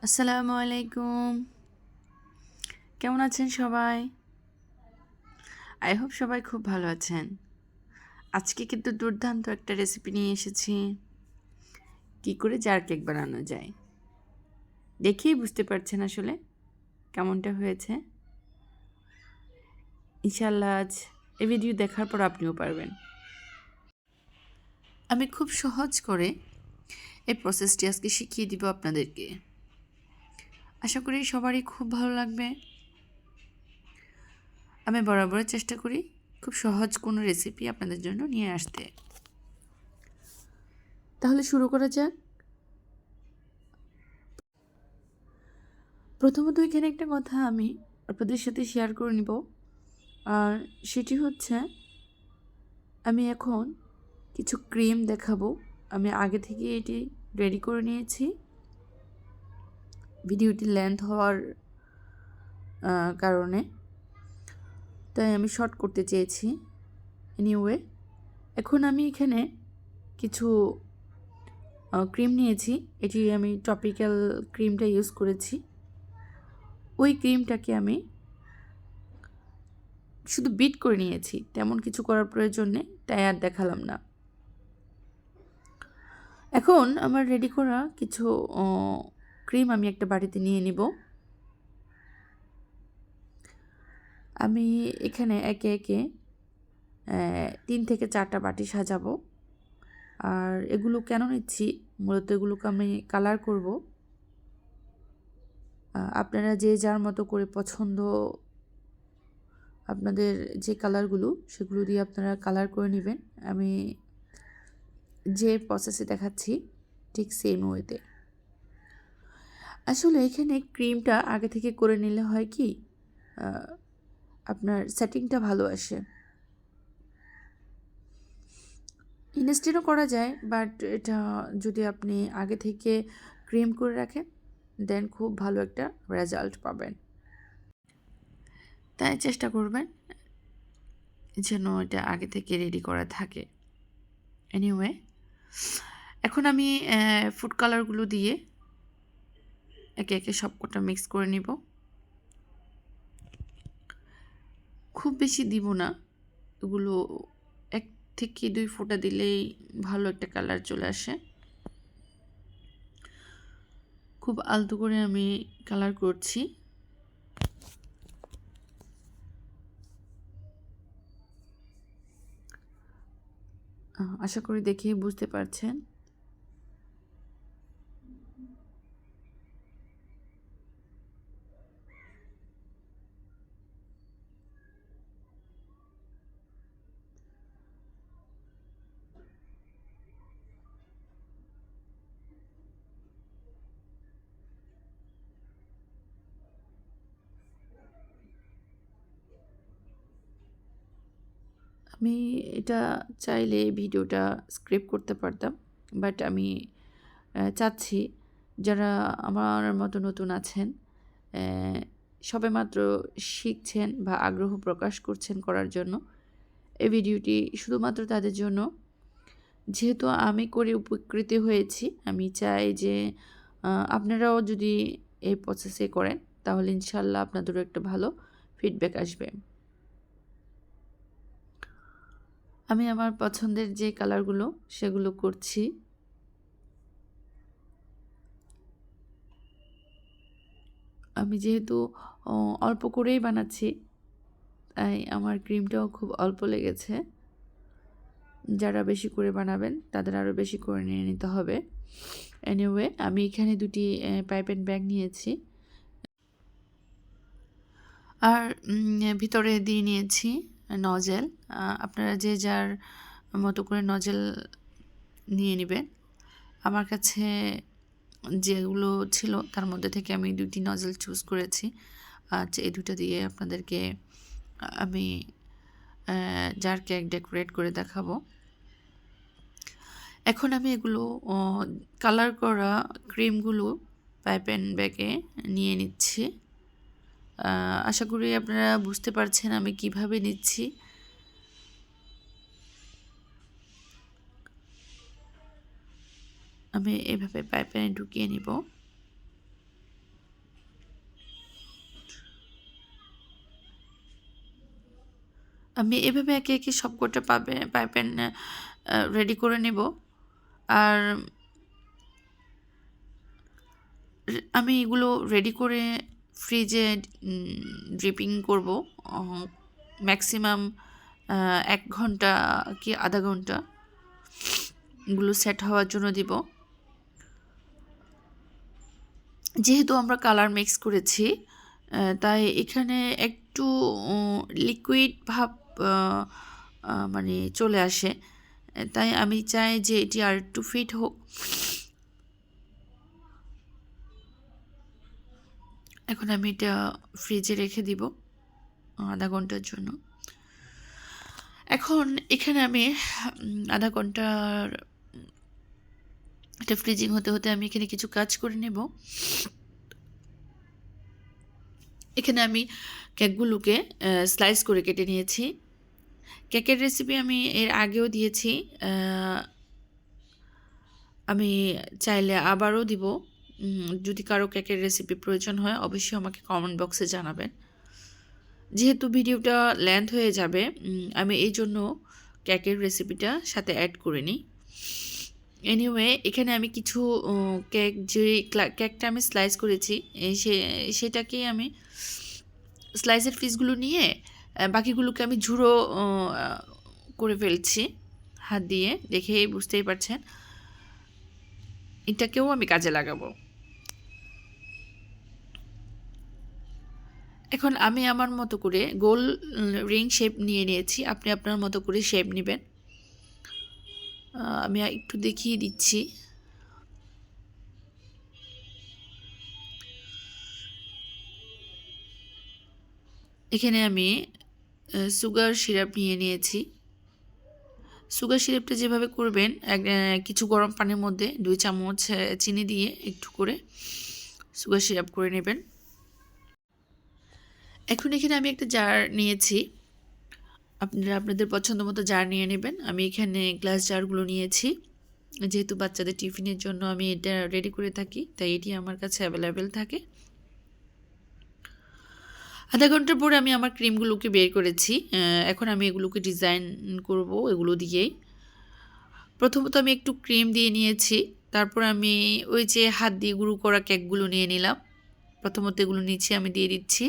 আসসালামু আলাইকুম। কেমন আছেন সবাই? আই হোপ সবাই খুব ভালো আছেন। আজকে কিন্তু দুর্দান্ত একটা রেসিপি নিয়ে এসেছি। কি করে জার কেক বানানো যায়। দেখেই বুঝতে পারছেন আসলে কেমনটা হয়েছে। ইনশাআল্লাহ আজ এই ভিডিও দেখার পর আপনিও পারবেন। আমি খুব সহজ করে এই প্রসেসটি আজকে শিখিয়ে দিব আপনাদেরকে। আশা করি সবারই খুব ভালো লাগবে। আমি বরাবর চেষ্টা করি খুব সহজ কোনো রেসিপি আপনাদের জন্য নিয়ে আসতে। তাহলে শুরু করা যাক। প্রথমত এখানে একটা কথা আমি আপনাদের সাথে শেয়ার করে নিব, আর সেটি হচ্ছে আমি এখন কিছু ক্রিম দেখাবো। আমি আগে থেকে এটি রেডি করে নিয়েছি। ভিডিওটি লেন্থ হওয়ার কারণে তাই আমি শর্ট করতে চেয়েছি। এনিওয়ে, এখন আমি এখানে কিছু ক্রিম নিয়েছি। এটি আমি টপিক্যাল ক্রিমটা ইউজ করেছি। ওই ক্রিমটাকে আমি শুধু বিট করে নিয়েছি, তেমন কিছু করার প্রয়োজন নেই, তাই আর দেখালাম না। এখন আমার রেডি করা কিছু ক্রিম আমি একটা বাটিতে নিয়ে নিব। আমি এখানে একে একে 3 থেকে 4টা বাটি সাজাবো। আর এগুলো কেন নিচ্ছি, মূলত এগুলোকে আমি কালার করব। আপনারা যে যার মতো করে পছন্দ, আপনাদের যে কালারগুলো সেগুলো দিয়ে আপনারা কালার করে নেবেন। আমি যে প্রসেসে দেখাচ্ছি ঠিক সেম ওয়েতে। আসলে এখানে ক্রিমটা আগে থেকে করে নিলে হয় কি, আপনার সেটিংটা ভালো আসে। ইনস্ট্যান্টও করা যায়, বাট এটা যদি আপনি আগে থেকে ক্রিম করে রাখেন দেন খুব ভালো একটা রেজাল্ট পাবেন। তাই চেষ্টা করবেন যেন এটা আগে থেকে রেডি করা থাকে। এনিওয়ে, এখন আমি ফুড কালারগুলো দিয়ে একে একে সবকটা মিক্স করে নিব। খুব বেশি দিব না, এগুলো 1 থেকে 2 ফোঁটা দিলেই ভালো একটা কালার চলে আসে। খুব আলতো করে আমি কালার করছি। আশা করি দেখেই বুঝতে পারছেন। আমি এটা চাইলে ভিডিওটা স্ক্রিপ্ট করতে পারতাম, বাট আমি চাচ্ছি যারা আমার মতো নতুন আছেন, সবেমাত্র শিখছেন বা আগ্রহ প্রকাশ করছেন করার জন্য, এই ভিডিওটি শুধুমাত্র তাদের জন্য। যেহেতু আমি করে উপকৃত হয়েছি, আমি চাই যে আপনারাও যদি এই প্রসেসে করেন তাহলে ইনশাল্লাহ আপনাদেরও একটা ভালো ফিডব্যাক আসবে। আমি আমার পছন্দের যে কালারগুলো সেগুলো করছি। আমি যেহেতু অল্প করেই বানাচ্ছি, তাই আমার ক্রিমটাও খুব অল্প লেগেছে। যারা বেশি করে বানাবেন তাদের আরও বেশি করে নিয়ে নিতে হবে। এনিওয়ে, আমি এখানে 2টি পাইপ অ্যান্ড ব্যাগ নিয়েছি, আর ভিতরে দিয়ে নিয়েছি নজেল। আপনারা যে যার মতো করে নজেল নিয়ে নেবেন। আমার কাছে যেগুলো ছিল তার মধ্যে থেকে আমি 2টি নজেল চুজ করেছি। আচ্ছা, এই 2টা দিয়ে আপনাদেরকে আমি জার কেক ডেকোরেট করে দেখাবো। এখন আমি এগুলো কালার করা ক্রিমগুলো পাইপ অ্যান্ড ব্যাগে নিয়ে নিচ্ছি। আশা করি আপনারা বুঝতে পারছেন আমি কিভাবে নিচ্ছি। আমি এভাবে পাইপ অ্যান্ড ঢুকিয়ে নিব। আমি এভাবে একে একে সবকটা পাইপেন রেডি করে নেব। আর আমি এগুলো রেডি করে ফ্রিজে ড্রিপিং করব ম্যাক্সিমাম 1 ঘন্টা কি আধা ঘন্টা এগুলো সেট হওয়ার জন্য দিব। যেহেতু আমরা কালার মিক্স করেছি তাই এখানে একটু লিকুইড ভাব মানে চলে আসে, তাই আমি চাই যে এটি আর একটু ফিট হোক। এখন আমি এটা ফ্রিজে রেখে দিব আধা ঘন্টার জন্য। এখন এখানে আমি আধা ঘন্টার এটা ফ্রিজিং হতে হতে আমি এখানে কিছু কাজ করে নেব। এখানে আমি কেকগুলোকে স্লাইস করে কেটে নিয়েছি। কেকের রেসিপি আমি এর আগেও দিয়েছি, আমি চাইলে আবারও দিব। যদি কারো কেকের রেসিপি প্রয়োজন হয় অবশ্যই আমাকে কমেন্ট বক্সে জানাবেন। যেহেতু ভিডিওটা লেন্থ হয়ে যাবে আমি এই জন্য কেকের রেসিপিটা সাথে অ্যাড করিনি। এনিওয়ে এখানে আমি কিছু কেক যে কেকটা আমি স্লাইস করেছি সেটাকেই আমি স্লাইসের পিসগুলো নিয়ে বাকিগুলোকে আমি ঝুড়ো করে ফেলছি হাত দিয়ে, দেখেই বুঝতেই পারছেন। এটাকেও আমি কাজে লাগাবো। এখন আমি আমার মতো করে গোল রিং শেপ নিয়ে নিয়েছি, আপনি আপনার মতো করে শেপ নেবেন। আমি একটু দেখিয়ে দিচ্ছি। এখানে আমি সুগার সিরাপ নিয়ে নিয়েছি। সুগার সিরাপটা যেভাবে করবেন কিছু গরম পানির মধ্যে 2 চামচ চিনি দিয়ে একটু করে সুগার সিরাপ করে নেবেন। এখন এখানে আমি একটা জার নিয়েছি, আপনারা আপনাদের পছন্দ মতো জার নিয়ে নেবেন। আমি এখানে গ্লাস জারগুলো নিয়েছি, যেহেতু বাচ্চাদের টিফিনের জন্য আমি এটা রেডি করে থাকি তাই এটি আমার কাছে অ্যাভেলেবেল থাকে। আধা ঘন্টার পরে আমি আমার ক্রিমগুলোকে বের করেছি। এখন আমি এগুলোকে ডিজাইন করব এগুলো দিয়েই। প্রথমত আমি একটু ক্রিম দিয়ে নিয়েছি, তারপর আমি ওই যে হাত দিয়ে গুঁড়ো করা কেকগুলো নিয়ে নিলাম। প্রথমত এগুলো নিচে আমি দিয়ে দিচ্ছি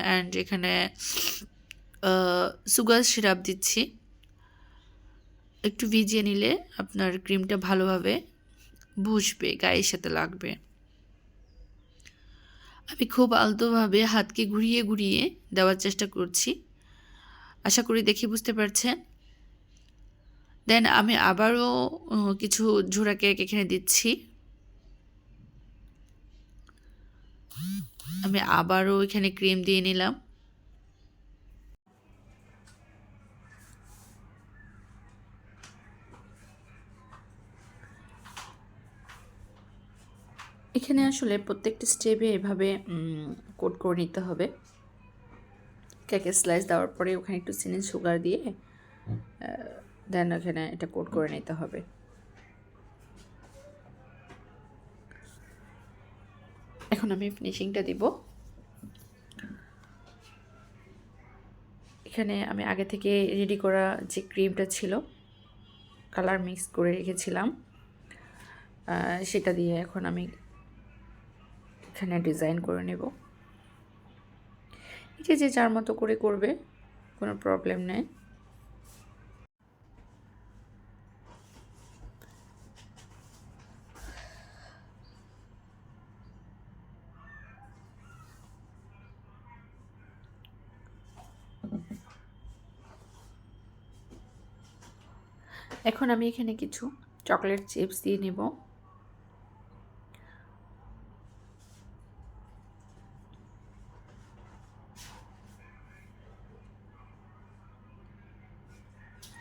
অ্যান্ড এখানে সুগার সিরাপ দিচ্ছি। একটু ভিজিয়ে নিলে আপনার ক্রিমটা ভালোভাবে বসবে, গায়ের সাথে লাগবে। আমি খুব আলতোভাবে হাতকে ঘুরিয়ে ঘুরিয়ে দেওয়ার চেষ্টা করছি, আশা করি দেখে বুঝতে পারছেন। দেন আমি আবারও কিছু ঝোড়া কেক এখানে দিচ্ছি। আমি আবারও এখানে ক্রিম দিয়ে নিলাম। এখানে আসলে প্রত্যেকটা স্টেপে এভাবে কোট করে নিতে হবে। কেকের স্লাইস দেওয়ার পরে ওখানে একটু চিনি সুগার দিয়ে দেন ওখানে এটা কোট করে নিতে হবে। এখন আমি ফিনিশিংটা দিব। এখানে আমি আগে থেকে রেডি করা যে ক্রিমটা ছিল, কালার মিক্স করে রেখেছিলাম, সেটা দিয়ে এখন আমি এখানে ডিজাইন করে নেব। এটা যে যার মতো করে করবে, কোনো প্রবলেম নেই। এখন আমি এখানে কিছু চকলেট চিপস দিয়ে নেব।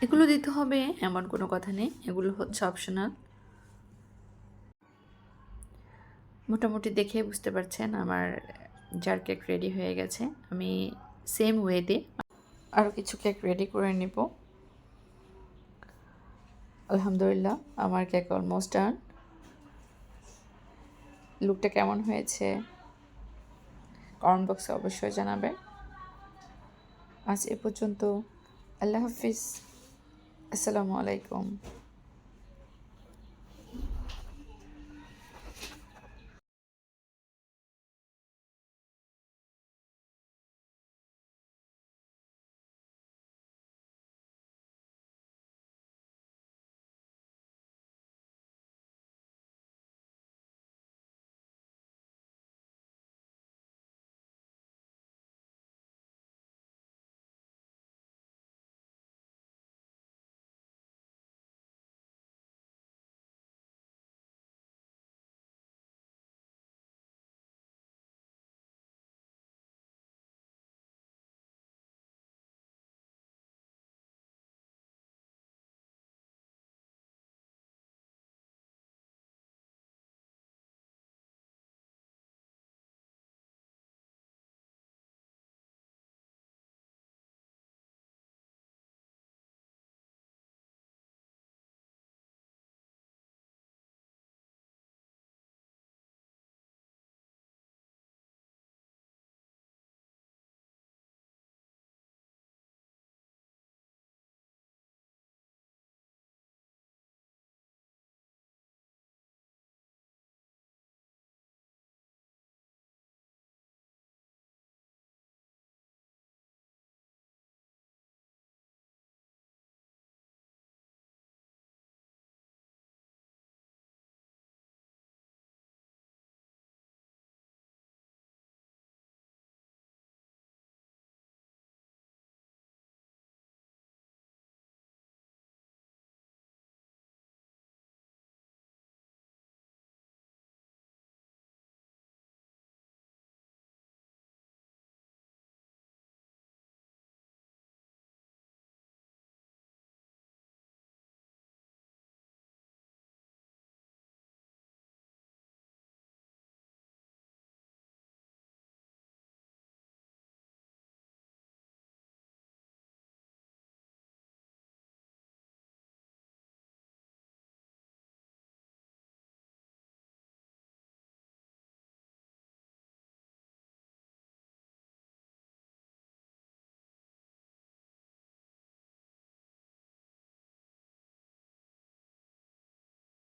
এগুলো দিতে হবে এমন কোনো কথা নেই, এগুলো হচ্ছে অপশনাল। মোটামুটি দেখে বুঝতে পারছেন আমার জার কেক রেডি হয়ে গেছে। আমি সেম ওয়েতে আরও কিছু কেক রেডি করে নেব। আলহামদুলিল্লাহ আমার কেক অলমোস্ট ডান। লুকটা কেমন হয়েছে কমেন্ট বক্সে অবশ্যই জানাবেন। আজ এ পর্যন্ত। আল্লাহ হাফিজ। আসসালামু আলাইকুম।